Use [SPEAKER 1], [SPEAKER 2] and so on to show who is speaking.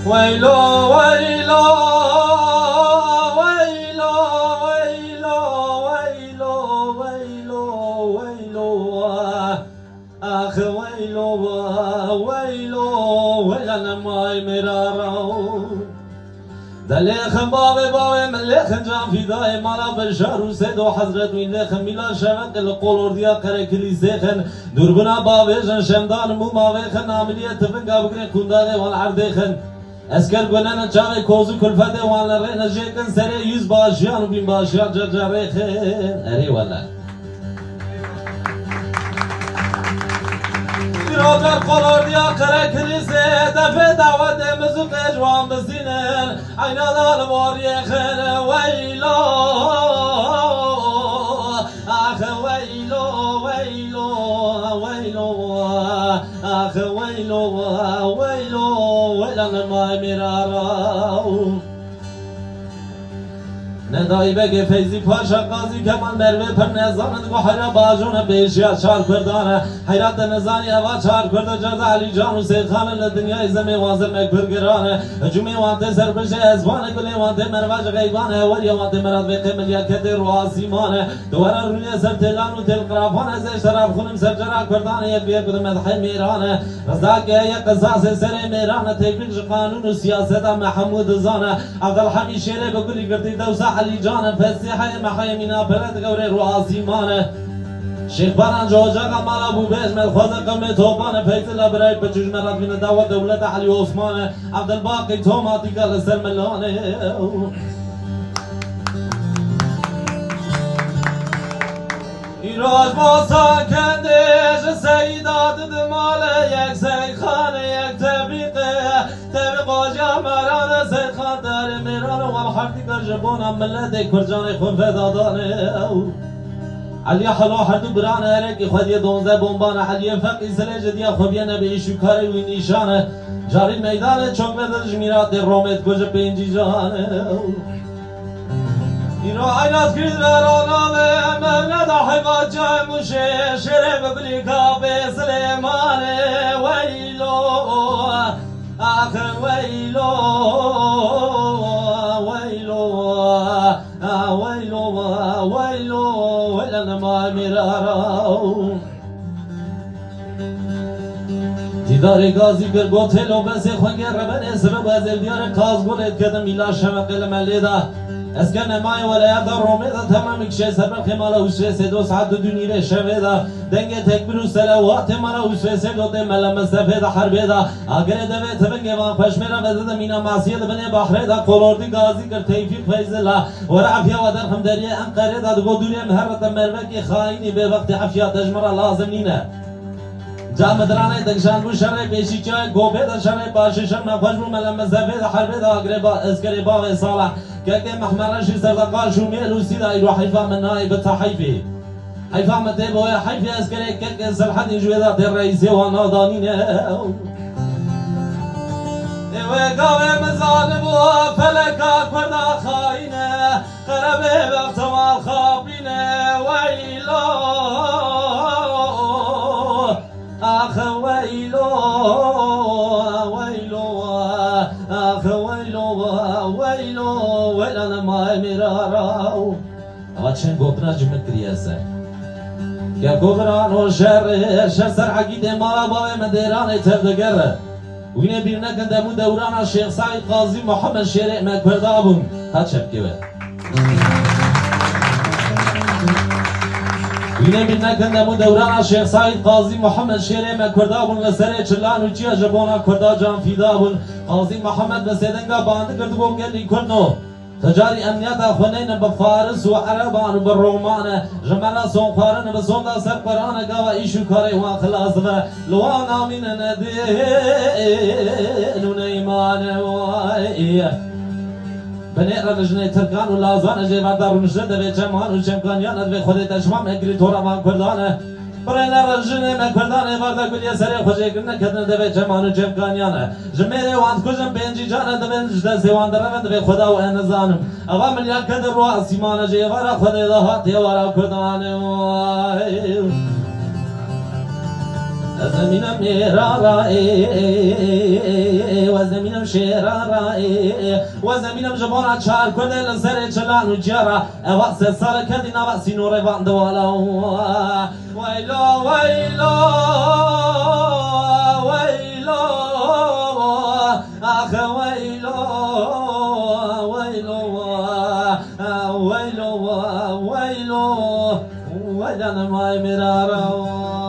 [SPEAKER 1] ويلو ويلو ويلو ويلو ويلو ويلو ويلو آخ ويلو ويلو ويلنا ماي مرارو دلخم بابه ملخم جان فدای مالا بشار و سید و حضرت و لخم میلا شوق القلوردیا کره کلیزخن دوربنا بابه جن شمدان مو ماوخن عملیت فنگا بگره کنداره وال عردخن اسکر گلن چاوه کوزو کلفته وال رین جکن سره yüz باشیان و بین باشیان جرجرخن اری والله در قلوردیا کره کلیزه دفع دعوت مزوق اجوان بزینن عین دار واریخن ویلو آخ ویلو ویلو ویلو آخ ویلو ویلو ویلن مای میرارو ندایی بگه فیزی پاشا قاضی کمان مروه پر نزاند گو حیرا باجون بیشیا چار کردانه حیرات نزانی اوا چار کرده جرد علی جان و سید خان لدنیای زمی وازم اکبر گرانه جمعی وانته سر بشه ازبانه گلی وانته مرواج غیبانه ولی وانته مراد بقی ملیاکت رواسیمانه دواره روی سر تلان و تل قرافانه زش طرف خونم سر جرا کردانه یک بیر کده مدحی میرانه رزاک یک قصاص سر میرانه تیفیق قانون و سیاست محمود زانه عبدالحمی شیره بگلی گردی دوسا علی جان فسیحه محای مینا پرد گوره رو آزیمانه شیخ بران جوجاقا مالا بو بجمل خوزه قمه توبانه پیتلا برای پچوش مرد بین دعوت دولت علی عثمانه عبدالباقی توماتی گل سرملانه ایراج با ساکندش سیدات دماله یک سیخانه یک تبریقه تبریق آجا مرانه سیخان داره میرانه والحردی گرجبونم ملت کرجان خون فدادانه علی حلو هر دو برانه هرکی خودی دونزه بمبانه علی فقی سلی جدیه خوبیه نبی شکاری و نیشانه جاری میدانه چون بدر جمیرات رومت کج پینجی جانه ایرو عیناز کرد برانامه مولد حقا جای موشه شره ببلی کابه سلیمانه ویلو آخر ویلو ویلو ویلو ویلو ویلن ما میرارو دیدار گازی گر گوتل و بسی خونگر ربن اسر بازل دیار کاز گلت کدم میلا شمقل ملیده اسکن نمای ولایت رومه دا تمام کشه سبر خمالا وشه سه دو ساعت دونی ره شوه دا دنگ تکبیر و سلوات مالا وشه سه دو ملا مصطفی دا حربه دا اگر دوه تبنگ وان پشمیرا وزد مینا معصیت بنه بحره دا قلوردی گازی کر تیفیق فیزلا و رعفیا و در خمدریه انقره دا دو دوری مهرت مروکی خائنی به وقت عفیا تجمرا لازم نینه جام درانه دنشان بو شرع پیشی چای گوبه دا شرع باشی شرم خوش بو ملم مزفه دا حربه دا اسکری باغ صالح که محمرشی سردقال شو میلو سیدا ایرو حیفا من نایب تحیفی حیفا مده بوی حیفی اسکری که سلحدی جویدا در رئیسی و نادانینه ایوه گاوه مزانب و فلکا کردا خاینه قربه وقت مال خوابینه ویلو آخ ویلو ویلو آخ ویلو ویلو ویلن مای میرارو اما چند گفتنا جمعت کریسه که گفتران و شر سر عقیده مالا باوی مدیران تردگره وینه بیر نکنده مو دوران شیخ سعید قاضی محمد شیره مکرده بون ها چپکی وید وینه بیر نکنده مو دوران شیخ سعید قاضی محمد شیره مکرده بون لسره چلان و چیه جبونا کرده جان فیدا بون قاضی محمد بسیدنگا بانده کرده بون گلی کرنو تجاری امنیت خونین به فارس و عربان و به رومان جمعنا سونخوارن به سوندا سر قرآن گاوا ایشو کاری وان خلاص و لوان آمین ندین و نیمان وای بنی رجنه ترکان و لازان جوار دارو نشده دوی چمان و چمکانیان دوی خودی تشمام اگری تورا وان کردانه برای نرجنه مکردانه وارد کلیه سری خوشی کرنه کدن دوی چمان و چمکانیانه جمیره واند کجم بینجی جانه دوی جده سیوان درون دوی خدا و انزانم اوا ملیان کدر رو آسیمانه جیوارا خودی دهاتی وارا کردانه زمینم میرارا و زمینم شیرارا و زمینم جبارا چار کنه لزر چلان و جرا وقت سال کدی نواسی نور واند والا ویلو ویلو ویلو آخ ویلو ویلو ویلو ویلو ویلو مای میرارا